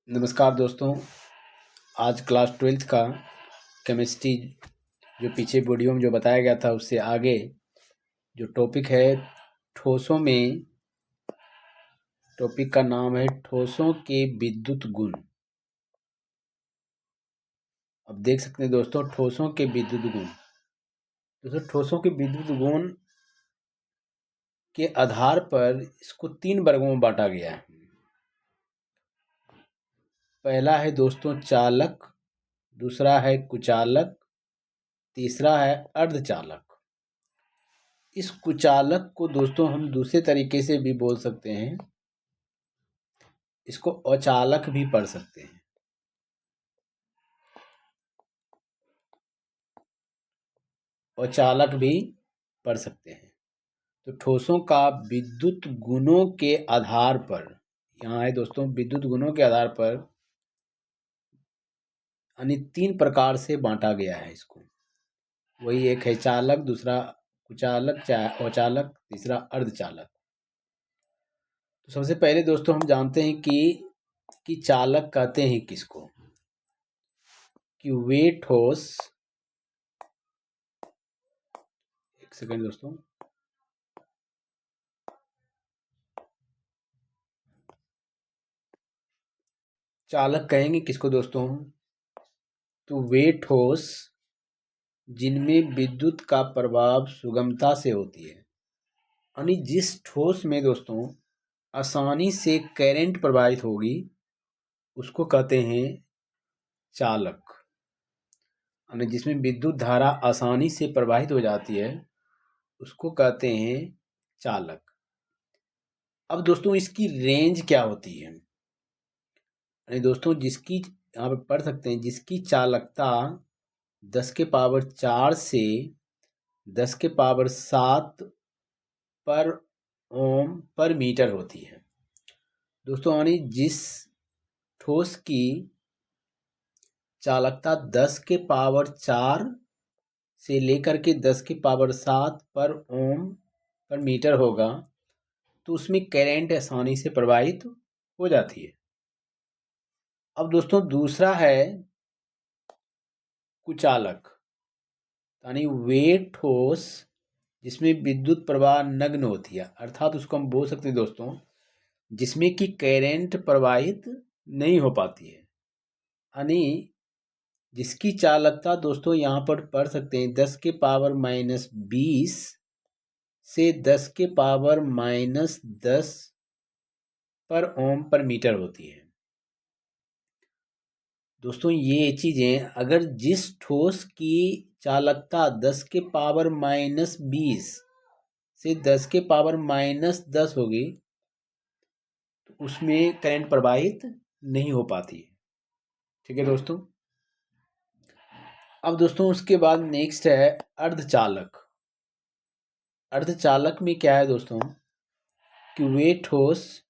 नमस्कार दोस्तों। आज क्लास 12th का केमिस्ट्री जो पीछे वीडियो में जो बताया गया था उससे आगे जो टॉपिक है ठोसों में, टॉपिक का नाम है ठोसों के विद्युत गुण। अब देख सकते हैं दोस्तों, ठोसों के विद्युत गुण। दोस्तों ठोसों के विद्युत गुण के आधार पर इसको 3 वर्गों में बांटा गया है। पहला है दोस्तों चालक, दूसरा है कुचालक, तीसरा है अर्धचालक। इस कुचालक को दोस्तों हम दूसरे तरीके से भी बोल सकते हैं, इसको अचालक भी पढ़ सकते हैं। अचालक भी पढ़ सकते हैं। तो ठोसों का विद्युत गुणों के आधार पर, यहाँ है दोस्तों विद्युत गुणों के आधार पर यानी 3 प्रकार से बांटा गया है इसको। वही एक है चालक, दूसरा कुचालक अचालक, तीसरा अर्धचालक। तो सबसे पहले दोस्तों हम जानते हैं कि चालक कहते हैं किसको, कि वे ठोस, एक सेकंड दोस्तों, चालक कहेंगे किसको दोस्तों, तो वे ठोस जिनमें विद्युत का प्रभाव सुगमता से होती है। यानी जिस ठोस में दोस्तों आसानी से करंट प्रवाहित होगी उसको कहते हैं चालक। यानी जिसमें विद्युत धारा आसानी से प्रवाहित हो जाती है उसको कहते हैं चालक। अब दोस्तों इसकी रेंज क्या होती है, यानी दोस्तों जिसकी, यहाँ पे पढ़ सकते हैं, जिसकी चालकता 10 के पावर 4 से 10 के पावर 7 पर ओम पर मीटर होती है। दोस्तों यानी जिस ठोस की चालकता 10 के पावर 4 से लेकर के 10 के पावर 7 पर ओम पर मीटर होगा तो उसमें करंट आसानी से प्रवाहित हो जाती है। अब दोस्तों दूसरा है कुचालक, यानी वे ठोस जिसमें विद्युत प्रवाह नगण्य होती है, अर्थात उसको हम बोल सकते हैं दोस्तों जिसमें कि करंट प्रवाहित नहीं हो पाती है। यानी जिसकी चालकता दोस्तों यहाँ पर पढ़ सकते हैं 10 के पावर -20 से 10 के पावर -10 पर ओम पर मीटर होती है। दोस्तों ये चीज़ें, अगर जिस ठोस की चालकता 10 के पावर -20 से 10 के पावर -10 होगी तो उसमें करंट प्रवाहित नहीं हो पाती है। ठीक है दोस्तों। अब दोस्तों उसके बाद नेक्स्ट है अर्धचालक। अर्धचालक में क्या है दोस्तों, कि वे ठोस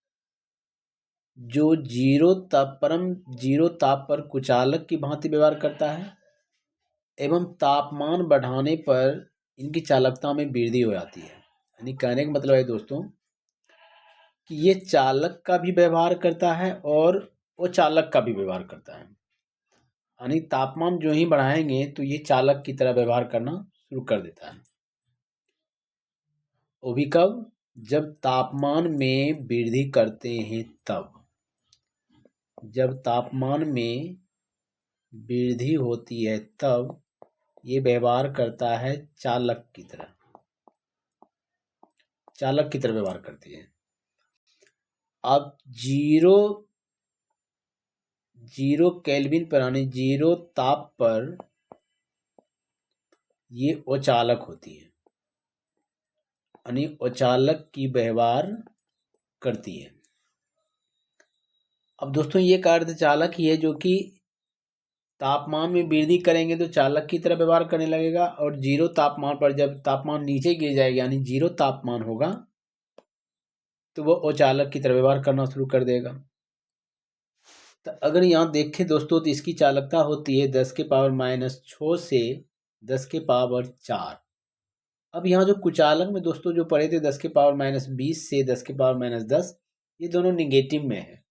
जो जीरो ताप पर कुचालक की भांति व्यवहार करता है एवं तापमान बढ़ाने पर इनकी चालकता में वृद्धि हो जाती है। यानी कहने का मतलब है दोस्तों कि ये चालक का भी व्यवहार करता है और वो चालक का भी व्यवहार करता है। यानी तापमान जो ही बढ़ाएंगे तो ये चालक की तरह व्यवहार करना शुरू कर देता है। वो भी कब, जब तापमान में वृद्धि करते हैं तब। जब तापमान में वृद्धि होती है तब ये व्यवहार करता है चालक की तरह, चालक की तरह व्यवहार करती है। अब जीरो केल्विन पर, यानी जीरो ताप पर ये अचालक होती है, यानी अचालक की व्यवहार करती है। अब दोस्तों ये एक अर्धचालक ही है जो कि तापमान में वृद्धि करेंगे तो चालक की तरह व्यवहार करने लगेगा, और जीरो तापमान पर जब तापमान नीचे गिर जाएगा यानी जीरो तापमान होगा तो वो अचालक की तरह व्यवहार करना शुरू कर देगा। तो अगर यहाँ देखें दोस्तों तो इसकी चालकता होती है 10 के पावर -6 से 10 के पावर 4। अब यहाँ जो कुचालक में दोस्तों जो पढ़े थे 10 के पावर -20 से 10 के पावर -10, ये दोनों निगेटिव में है।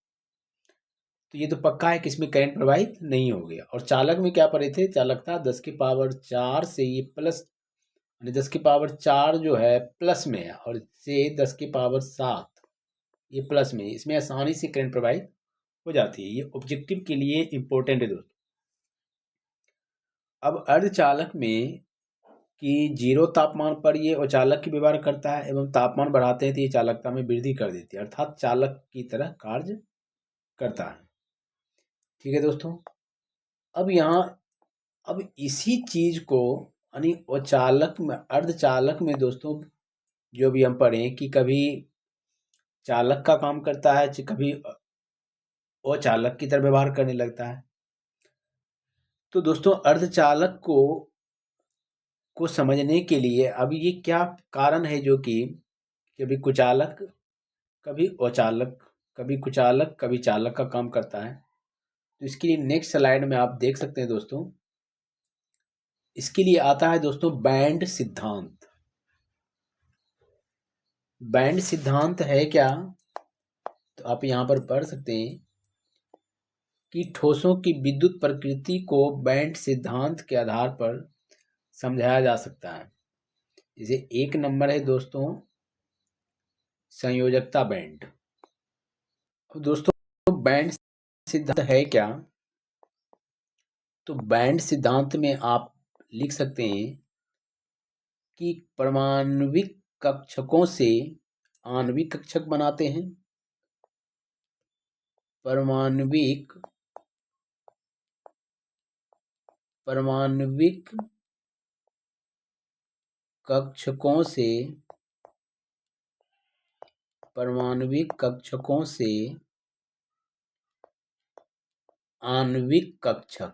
तो तो ये तो पक्का है कि इसमें करंट प्रवाहित नहीं हो गया। और चालक में क्या पढ़े थे, चालकता 10⁴ से ये प्लस, यानी 10⁴ जो है प्लस में है, और से 10⁻7 ये प्लस में है। इसमें आसानी से करंट प्रवाहित हो जाती है। ये ऑब्जेक्टिव के लिए इंपॉर्टेंट है दोस्तों। अब अर्धचालक में कि 0 तापमान पर ये अचालक की व्यवहार करता है, एवं तापमान बढ़ाते हैं तो ये चालकता में वृद्धि कर देती है, अर्थात चालक की तरह कार्य करता है। ठीक है दोस्तों। अब इसी चीज को यानी अचालक में, अर्धचालक में दोस्तों जो भी हम पढ़े कि कभी चालक का काम करता है, कभी अचालक की तरह व्यवहार करने लगता है। तो दोस्तों अर्धचालक को समझने के लिए अब ये क्या कारण है जो कि कभी कुचालक, कभी अचालक, कभी कुचालक, कभी चालक का काम करता है। तो इसके लिए नेक्स्ट स्लाइड में आप देख सकते हैं दोस्तों। इसके लिए आता है दोस्तों बैंड सिद्धांत। बैंड सिद्धांत है क्या, तो आप यहाँ पर पढ़ सकते हैं कि ठोसों की विद्युत प्रकृति को बैंड सिद्धांत के आधार पर समझाया जा सकता है। जैसे एक नंबर है दोस्तों संयोजकता बैंड। अब दोस्तों बैंड सिद्धांत है क्या, तो बैंड सिद्धांत में आप लिख सकते हैं कि परमाणविक कक्षकों से आणविक कक्षक बनाते हैं। परमाणविक कक्षकों से आणविक कक्षक,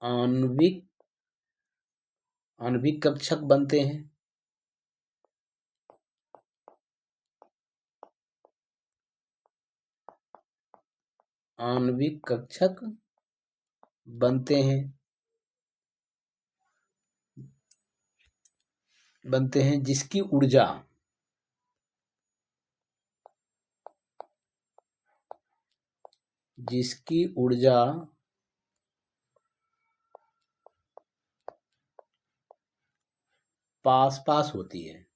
आणविक कक्षक बनते हैं। आणविक कक्षक बनते हैं जिसकी ऊर्जा पास होती है,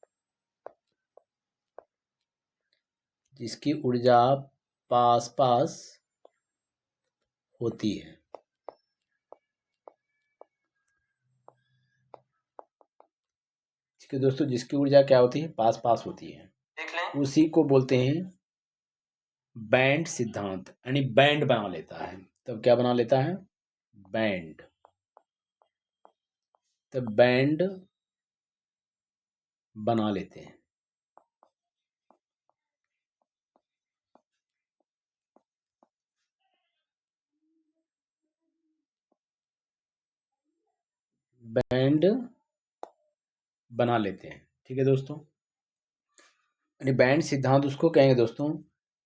जिसकी ऊर्जा पास होती है। ठीक है दोस्तों, जिसकी ऊर्जा क्या होती है, पास होती है, उसी को बोलते हैं बैंड सिद्धांत, यानी बैंड बना लेता है। तब क्या बना लेता है, बैंड। तब बैंड बना लेते हैं। बैंड बना लेते हैं। ठीक है दोस्तों, यानी बैंड सिद्धांत उसको कहेंगे दोस्तों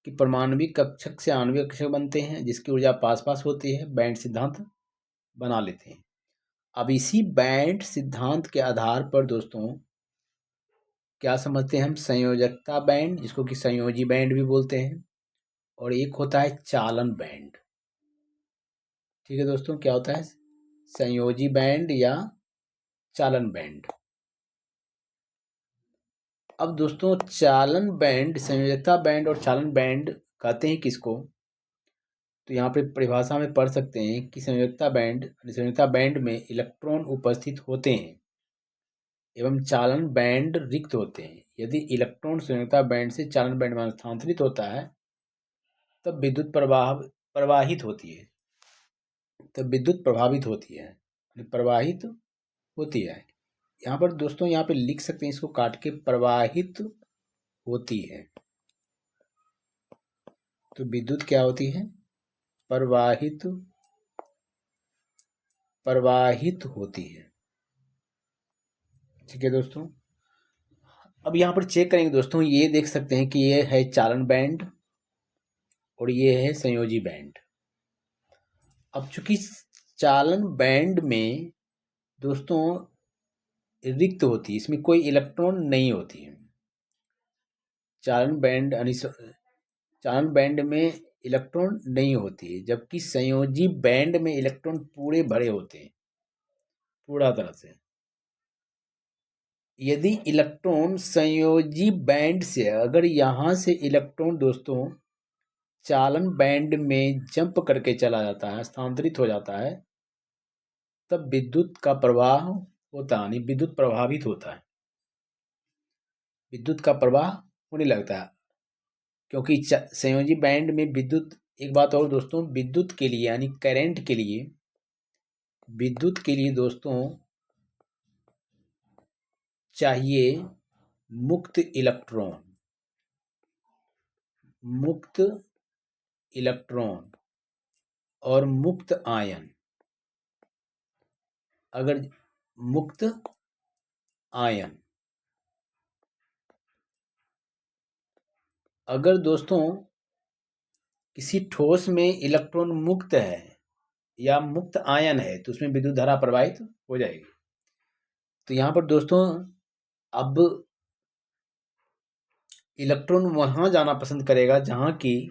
कि परमाणविक कक्षक से आणविक कक्षक बनते हैं जिसकी ऊर्जा पास होती है, बैंड सिद्धांत बना लेते हैं। अब इसी बैंड सिद्धांत के आधार पर दोस्तों क्या समझते हैं हम, संयोजकता बैंड, जिसको कि संयोजी बैंड भी बोलते हैं, और एक होता है चालन बैंड। ठीक है दोस्तों, क्या होता है, संयोजी बैंड या चालन बैंड। अब दोस्तों चालन बैंड, संयोजकता बैंड और चालन बैंड कहते हैं किसको, तो यहाँ पे परिभाषा में पढ़ सकते हैं कि संयोजकता बैंड में इलेक्ट्रॉन उपस्थित होते हैं एवं चालन बैंड रिक्त होते हैं। यदि इलेक्ट्रॉन संयोजकता बैंड से चालन बैंड में स्थानांतरित होता है तब विद्युत प्रवाहित होती है, तब विद्युत प्रभावित होती है, प्रवाहित होती है। यहाँ पर दोस्तों यहाँ पे लिख सकते हैं इसको काट के, प्रवाहित होती है। तो विद्युत क्या होती है, प्रवाहित होती है। ठीक है दोस्तों, अब यहाँ पर चेक करेंगे दोस्तों, ये देख सकते हैं कि ये है चालन बैंड और ये है संयोजी बैंड। अब चूंकि चालन बैंड में दोस्तों रिक्त होती है, इसमें कोई इलेक्ट्रॉन नहीं होती है। चालन बैंड चालन बैंड में इलेक्ट्रॉन नहीं होती है, जबकि संयोजी बैंड में इलेक्ट्रॉन पूरे भरे होते हैं, पूरा तरह से। यदि इलेक्ट्रॉन संयोजी बैंड से, अगर यहाँ से इलेक्ट्रॉन दोस्तों चालन बैंड में जंप करके चला जाता है, स्थानांतरित हो जाता है, तब विद्युत का प्रवाह होता है, विद्युत प्रभावित होता है, विद्युत का प्रवाह होने लगता है। क्योंकि संयोजी बैंड में विद्युत, एक बात और दोस्तों, विद्युत के लिए यानी करंट के लिए, विद्युत के लिए दोस्तों चाहिए मुक्त इलेक्ट्रॉन, मुक्त इलेक्ट्रॉन और मुक्त आयन। अगर मुक्त आयन, अगर दोस्तों किसी ठोस में इलेक्ट्रॉन मुक्त है या मुक्त आयन है तो उसमें विद्युत धारा प्रवाहित हो जाएगी। तो यहाँ पर दोस्तों अब इलेक्ट्रॉन वहां जाना पसंद करेगा जहां की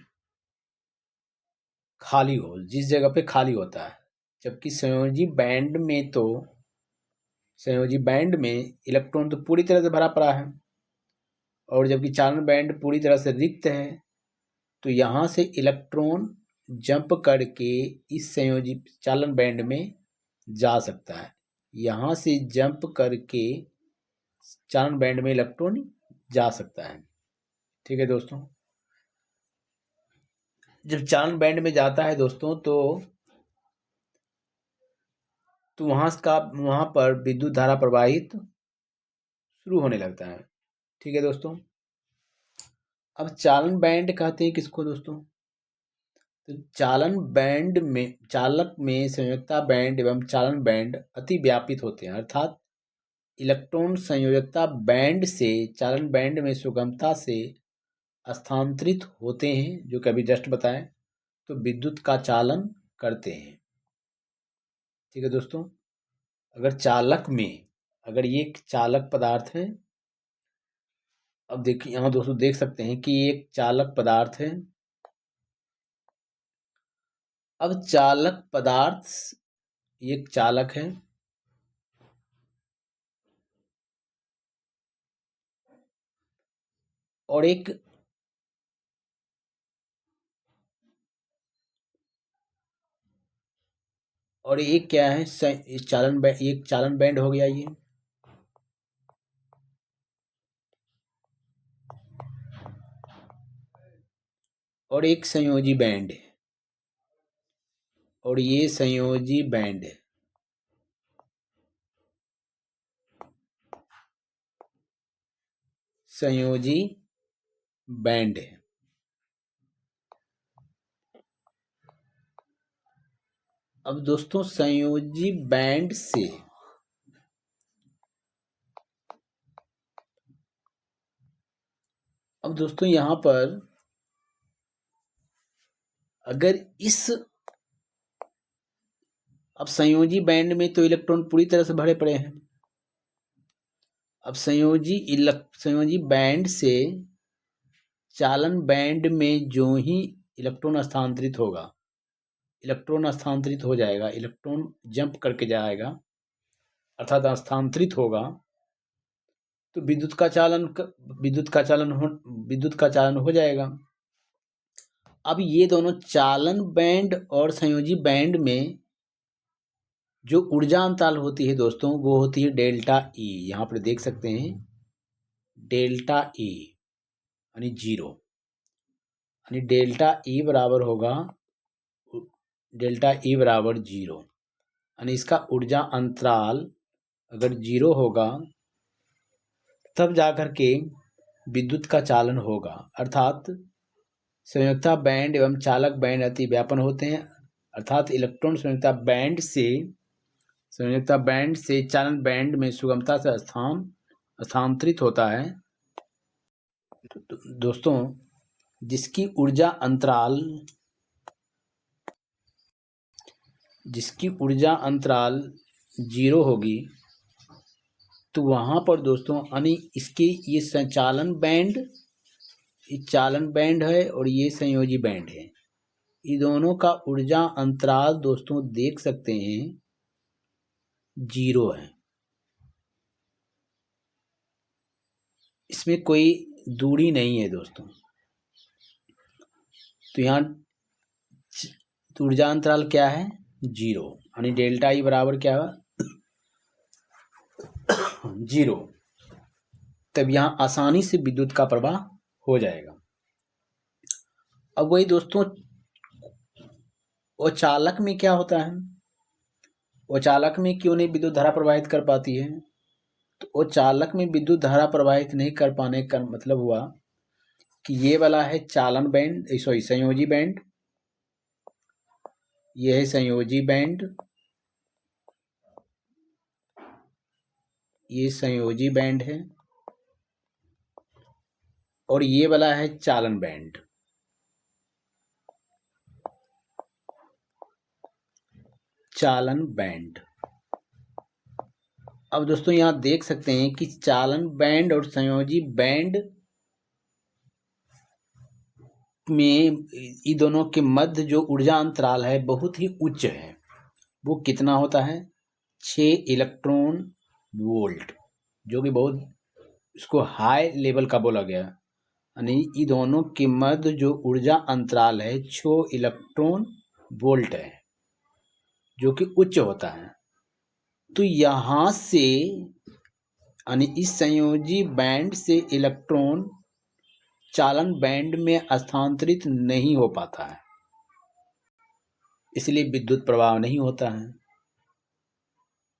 खाली हो, जिस जगह पे खाली होता है। जबकि संयोजी बैंड में तो, संयोजी बैंड में इलेक्ट्रॉन तो पूरी तरह से भरा पड़ा है, और जबकि चालन बैंड पूरी तरह से रिक्त है। तो यहाँ से इलेक्ट्रॉन जंप करके इस संयोजी चालन बैंड में जा सकता है, यहाँ से जंप करके चालन बैंड में इलेक्ट्रॉन जा सकता है। ठीक है दोस्तों, जब चालन बैंड में जाता है दोस्तों तो वहां पर विद्युत धारा प्रवाहित शुरू होने लगता है। ठीक है दोस्तों, अब चालन बैंड कहते हैं किसको दोस्तों? तो चालन बैंड में, चालक में संयोजकता बैंड एवं चालन बैंड अति व्यापित होते हैं, अर्थात इलेक्ट्रॉन संयोजकता बैंड से चालन बैंड में सुगमता से स्थानांतरित होते हैं, जो कि अभी जस्ट बताएं, तो विद्युत का चालन करते हैं। ठीक है दोस्तों, अगर चालक में, अगर ये एक चालक पदार्थ है, अब देखिए यहाँ दोस्तों देख सकते हैं कि ये एक चालक पदार्थ है। अब चालक पदार्थ, ये एक चालक है, और एक क्या है, चालन बैंड, एक चालन बैंड हो गया ये, और एक संयोजी बैंड है, और ये संयोजी बैंड है। संयोजी बैंड है। अब दोस्तों संयोजी बैंड से, अब दोस्तों यहां पर अगर इस, अब संयोजी बैंड में तो इलेक्ट्रॉन पूरी तरह से भरे पड़े हैं। अब संयोजी बैंड से चालन बैंड में जो ही इलेक्ट्रॉन स्थानांतरित होगा, इलेक्ट्रॉन स्थानांतरित हो जाएगा, इलेक्ट्रॉन जंप करके जाएगा, अर्थात स्थानांतरित होगा, तो विद्युत का चालन हो जाएगा। अब ये दोनों चालन बैंड और संयोजी बैंड में जो ऊर्जा अंतराल होती है दोस्तों, वो होती है डेल्टा ई। यहाँ पर देख सकते हैं डेल्टा ई यानी जीरो, यानी डेल्टा ई बराबर होगा, डेल्टा ई बराबर जीरो, यानी इसका ऊर्जा अंतराल अगर जीरो होगा तब जाकर के विद्युत का चालन होगा, अर्थात संयोजकता बैंड एवं चालक बैंड अति व्यापन होते हैं, अर्थात इलेक्ट्रॉन संयोजकता बैंड से चालन बैंड में सुगमता से स्थानांतरित होता है। तो दोस्तों जिसकी ऊर्जा अंतराल जीरो होगी, तो वहां पर दोस्तों यानी इसके ये संचालन बैंड ये चालन बैंड है और ये संयोजी बैंड है। ये दोनों का ऊर्जा अंतराल दोस्तों देख सकते हैं 0 है। इसमें कोई दूरी नहीं है दोस्तों। तो यहाँ ऊर्जा अंतराल क्या है 0, यानी डेल्टा ई बराबर क्या है 0। तब यहाँ आसानी से विद्युत का प्रवाह हो जाएगा। अब वही दोस्तों वो चालक में क्या होता है, वो चालक में क्यों नहीं विद्युत धारा प्रवाहित कर पाती है? तो वो चालक में विद्युत धारा प्रवाहित नहीं कर पाने का मतलब हुआ कि ये वाला है चालन बैंड, सॉरी संयोजी बैंड, ये है संयोजी बैंड, ये संयोजी बैंड है, और ये वाला है चालन बैंड। चालन बैंड। अब दोस्तों यहां देख सकते हैं कि चालन बैंड और संयोजी बैंड में इन दोनों के मध्य जो ऊर्जा अंतराल है बहुत ही उच्च है। वो कितना होता है 6 इलेक्ट्रॉन वोल्ट, जो कि बहुत इसको हाई लेवल का बोला गया। यानी इन दोनों के मध्य जो ऊर्जा अंतराल है 6 इलेक्ट्रॉन वोल्ट है, जो कि उच्च होता है। तो यहां से यानी इस संयोजी बैंड से इलेक्ट्रॉन चालन बैंड में स्थानांतरित नहीं हो पाता है, इसलिए विद्युत प्रवाह नहीं होता है।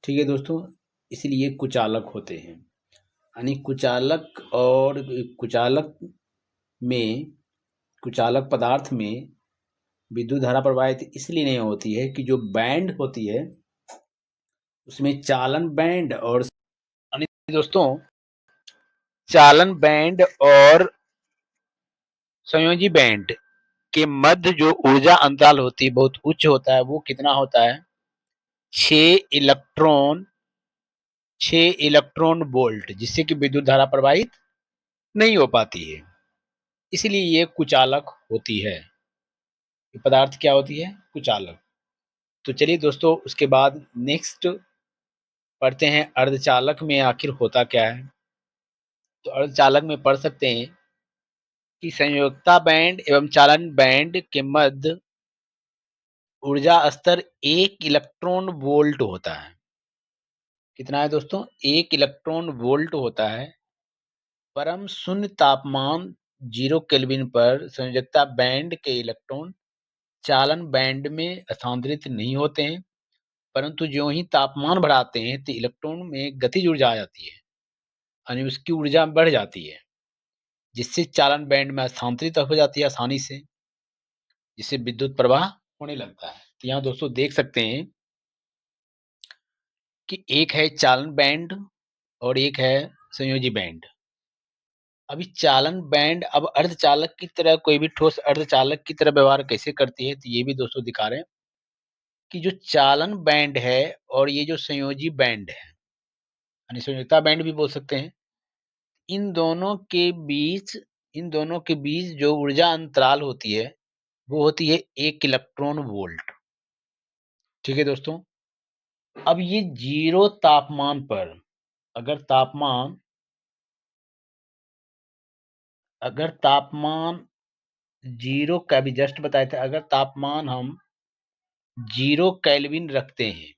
ठीक है दोस्तों, इसलिए कुचालक होते हैं। यानी कुचालक और कुचालक पदार्थ में विद्युत धारा प्रवाहित इसलिए नहीं होती है कि जो बैंड होती है उसमें चालन बैंड और दोस्तों चालन बैंड और संयोजी बैंड के मध्य जो ऊर्जा अंतराल होती है बहुत उच्च होता है। वो कितना होता है 6 इलेक्ट्रॉन वोल्ट, जिससे कि विद्युत धारा प्रवाहित नहीं हो पाती है, इसलिए ये कुचालक होती है। ये पदार्थ क्या होती है कुचालक। तो चलिए दोस्तों उसके बाद नेक्स्ट पढ़ते हैं अर्धचालक में आखिर होता क्या है। तो अर्धचालक में पढ़ सकते हैं कि संयोजकता बैंड एवं चालन बैंड के मध्य ऊर्जा स्तर 1 इलेक्ट्रॉन वोल्ट होता है। कितना है दोस्तों 1 इलेक्ट्रॉन वोल्ट होता है। परम शून्य तापमान 0 केल्विन पर संयोजकता बैंड के इलेक्ट्रॉन चालन बैंड में स्थानांतरित नहीं होते हैं, परंतु जो ही तापमान बढ़ाते हैं तो इलेक्ट्रॉन में गतिज ऊर्जा आ जाती है, यानी उसकी ऊर्जा बढ़ जाती है, जिससे चालन बैंड में स्थानांतरित हो जाती है आसानी से, जिससे विद्युत प्रवाह होने लगता है। तो यहाँ दोस्तों देख सकते हैं कि एक है चालन बैंड और एक है संयोजी बैंड। अभी चालन बैंड अब अर्धचालक की तरह, कोई भी ठोस अर्धचालक की तरह व्यवहार कैसे करती है, तो ये भी दोस्तों दिखा रहे हैं कि जो चालन बैंड है और ये जो संयोजी बैंड है, यानी संयोजकता बैंड भी बोल सकते हैं, इन दोनों के बीच जो ऊर्जा अंतराल होती है वो होती है 1 इलेक्ट्रॉन वोल्ट। ठीक है दोस्तों, अब ये 0 तापमान पर अगर तापमान 0 का भी जस्ट बताए थे, अगर तापमान हम 0 केल्विन रखते हैं